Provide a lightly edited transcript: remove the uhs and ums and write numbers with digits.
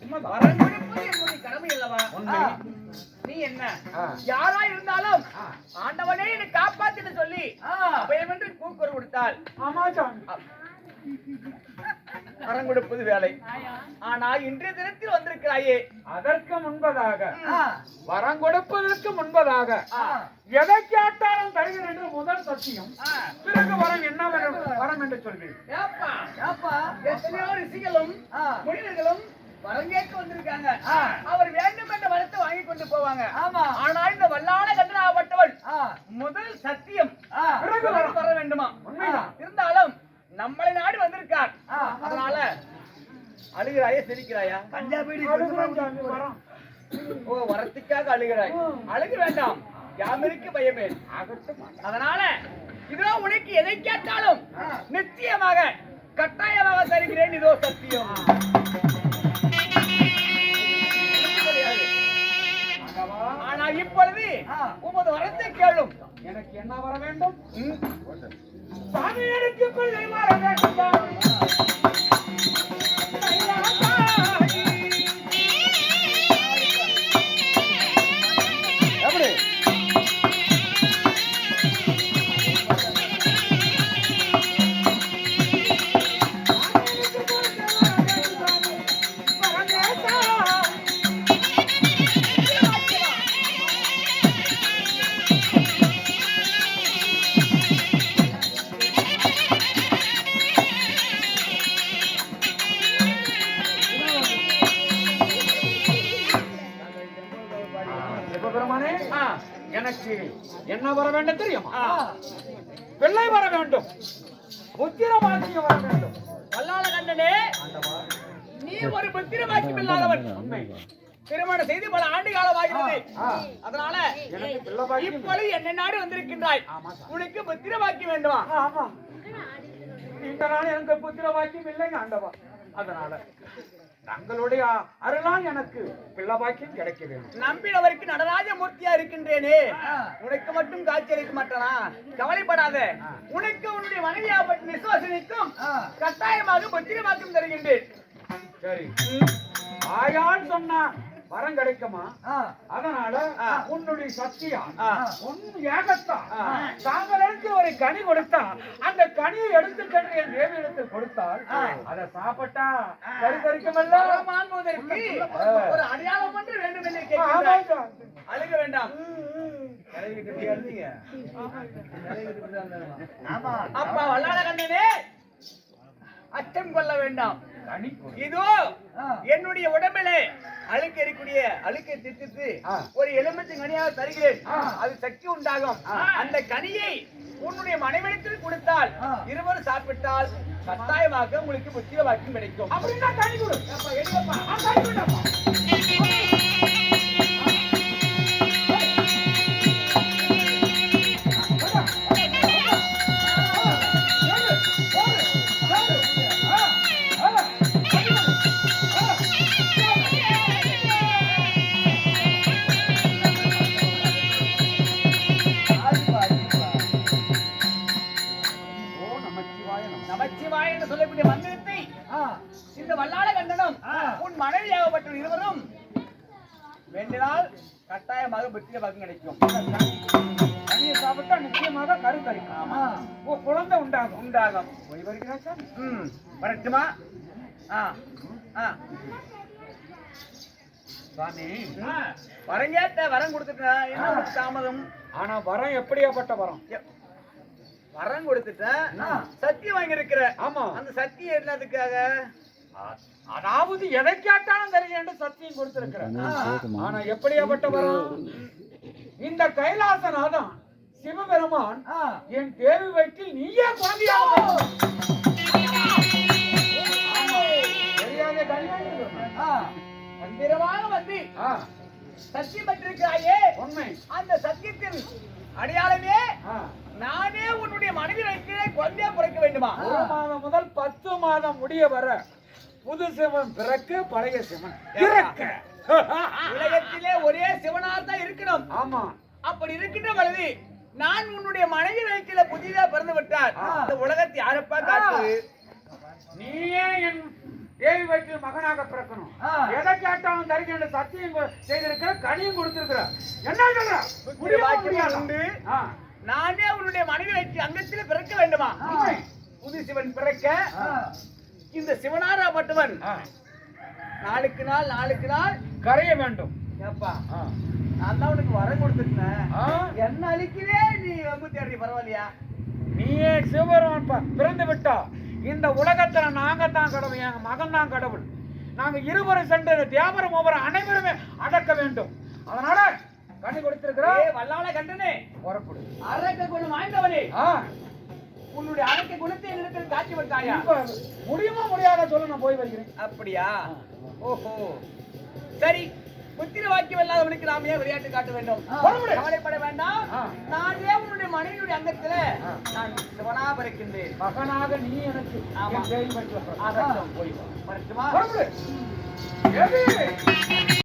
வரம் கொடுப்பது என்னுடைய கடமை அல்லவா? நீ என்ன யாரா இருந்தாலும் ஆண்டவனே என்னை காப்பாத்தின்னு சொல்லி பயமென்று கூக்குரல் கொடுத்தால் வரம் கொடுப்பது வேலை. ஆனால் இன்றைய தினத்தில் வந்திருக்கிறாயே, அதற்கு முன்பதாக வரம் கொடுப்பதற்கு முன்பதாக எதை கேட்டாலும் தருகிறேன் என்று முதல் சத்தியம். பிறகு வரம் என்ன வரம் என்று சொல்வேன். எத்தனையோ ரிஷிகளும் முனிவர்களும் வரம் கேட்க வந்திருக்காங்க. அவர் வேண்டும் என்ற வரத்தை வாங்கி கொண்டு போவாங்க. ஆனால் இந்த வல்லாள கண்டனாகப்பட்டவள் முதல் சத்தியம் பிறகு வர வேண்டுமா? இருந்தாலும் நம்மளை நாடு வந்திருக்கார். அதனால அழுகிறாயா சிரிக்கிறாயா? ஓ, வரத்துக்காக அழுகிறாய். அழுக வேண்டாம், யாமிருக்கு பயமே. அதனால இதோ உனக்கு எதை கேட்டாலும் நிச்சயமாக கட்டாயமாக தருகிறேன். இதோ சத்தியம். ஆனா இப்பொழுது உமது வரத்தை கேளும். எனக்கு என்ன வர வேண்டும்? சாமி எனக்கு பிள்ளை வர வேண்டும். எப்படி எனக்கு என்ன வர வேண்டும் தெரியுமா? பிள்ளை வர வேண்டும், புத்திர பாக்கியம் வர வேண்டும். வல்லாள கண்டனே, நீ ஒரு புத்திர பாக்கியம் இல்லாதவன். திருமணம் செய்து பல ஆண்டு காலமாகிறது. அதனால இப்பொழுது என்ன நாடு வந்திருக்கின்றாய். உனக்கு புத்திர பாக்கியம் வேண்டுமா? இந்த நாள் எனக்கு புத்திர பாக்கியம் இல்லைங்க ஆண்டவா. அதனால தங்களுடைய அருளால் எனக்கு பிள்ளை பாக்கியம் கிடைக்க வேண்டும். நம்பினவருக்கு நடராஜ மூர்த்தியா இருக்கின்றேனே, உனக்கு மட்டும் காட்சி அளிக்க மாட்டானா? கவலைப்படாத, உனக்கு உன்னுடைய மனைவியாப்பட்ட விசுவாசனிக்கும் கட்டாயமாக புத்திர பாக்கியம் தருகின்றேன். சரி, ஆயால் சொன்னா வரம் கிடைக்குமா? அதனால உன்னுடைய சக்தியா உன் ஏகத்தா தாங்களுக்கு ஒரு கனி கொடுத்தா அந்த கனியை எடுத்துக்கொண்டு என் தேவியிடத்தில் கொடுத்தால் அதை சாப்பிட்டா கருக்கரிக்குமல்ல. வாங்குவதற்கு ஒரு அடையாளம் ஒன்று வேண்டும் என்று கேட்கிறேன். அழுக வேண்டாம். அப்பா வல்லாள கண்டனே, அச்சம் கொள்ள வேண்டாம். இதோ என்னுடைய உடம்பிலே அழுக்கு இருக்கக்கூடிய அழுக்கை திட்டு ஒரு எலுமிச்சை கனியாக தருகிறேன். அது சக்தி உண்டாகும். அந்த கனியை உன்னுடைய மனைவிடத்தில் கொடுத்தால் இருவரும் சாப்பிட்டால் கட்டாயமாக உங்களுக்கு புத்திர வாக்கியம் கிடைக்கும். அப்படின்னா கனி கொடு. நமச்சிவாய என்று சொல்லக்கூடிய மந்திரத்தை இந்த வல்லாள கண்டனம் உன் மனைவியாகப்பட்ட இருவரும் வேண்டினால் கட்டாயமாக புத்திர பாக்கியம் கிடைக்கும். கனியை சாப்பிட்டா நிச்சயமாக கருக்கரிக்கும், குழந்தை உண்டாகும். போய் வருகிறா சார். வரட்டுமா? சாமி, வரங்கேட்ட வரம் கொடுத்துட்டா என்ன தாமதம்? ஆனா வரம் எப்படியாப்பட்ட வரம்? வரம் கொடுத்துட்டேன், சத்தியம் வாங்கி இருக்கிற. ஆமா, அந்த சத்தியம் என்னதுக்காக? அதாவது எதை கேட்டாலும் தருகிறேன் சத்தியம் கொடுத்திருக்கிறேன். ஆனா எப்படியாப்பட்ட வரம்? இந்த கைலாசநாதன் சிவபெருமான் என் தேவி வயிற்றில் நீயே குழந்தையாக மந்திரமாக வந்து சத்தியம் பெற்றிருக்கிறாயே உண்மை. அந்த சத்தியத்தின் அடையாளமே நானே உன்னுடைய மனைவி வைக்கிறே குழந்தையா பிறக்க வேண்டுமா? 1 மாதம் முதல் 10 மாதம் முடிய வர புது சிவன் பிறக்க, பழைய சிவன் பிறக்க. உலகத்திலே ஒரே சிவனார் தான் இருக்கணும். ஆமா, அப்படி இருக்கின்ற பொழுது நான் உன்னுடைய மனைவி வயிற்றில புதிதாக பிறந்து விட்டார். இந்த உலகத்தை யாரப்பா காட்டு? நீயே என் தேவி வயிற்றில் மகனாக பிறக்கணும். எதை கேட்டாலும் தருகிறேன் சத்தியம் செய்திருக்கிற கனியும் கொடுத்திருக்கிற என்ன சொல்ற முடியுமா முடியாதா? உண்டு. ஆ. நானே உன்னுடைய மனைவி அங்கத்தில் பிறக்க வேண்டுமா? புது சிவன் பிறக்க இந்த சிவனாராப்பட்டவன் ஆ. நாளுக்கு நாள் கரைய வேண்டும். ஏப்பா ஆ. நான் தான் உனக்கு வரம் கொடுத்துருக்கேன். ஆ. என்ன அழிக்கிறே நீ வம்பு தேடி பரவாயில்லையா? நீயே சிவபெருமான் பிறந்து விட்டா இந்த உலகத்துல நாங்க தான் கடவுள், எங்க மகன் தான் கடவுள். நாங்க இருவரும் சென்று தியாபரம் ஒவ்வொரு அனைவருமே அடக்க வேண்டும். அதனால கனி கொடுத்திருக்கிறோம். வல்லாள கண்டனே புறப்படு. அரக்க குணம் வாய்ந்தவனே, ஆ. உன்னுடைய அரக்க குணத்தை என்னிடத்தில் காட்சி வைத்தாயா? இப்ப முடியுமா முடியாத சொல்ல நான் போய் வருகிறேன். அப்படியா? ஓஹோ, சரி. புத்திர வாக்கியம் இல்லாதவனுக்கு நாம ஏன் விளையாட்டு காட்ட வேண்டும்? கவலைப்பட வேண்டாம். நானே உன்னுடைய மனைவியுடைய அங்கத்துல நான் சிவனா பிறக்கின்றேன். மகனாக நீ எனக்கு ஆமா. என் பேரில் வைத்து ஆகட்டும். போய் வரட்டுமா? புறப்படு. எது?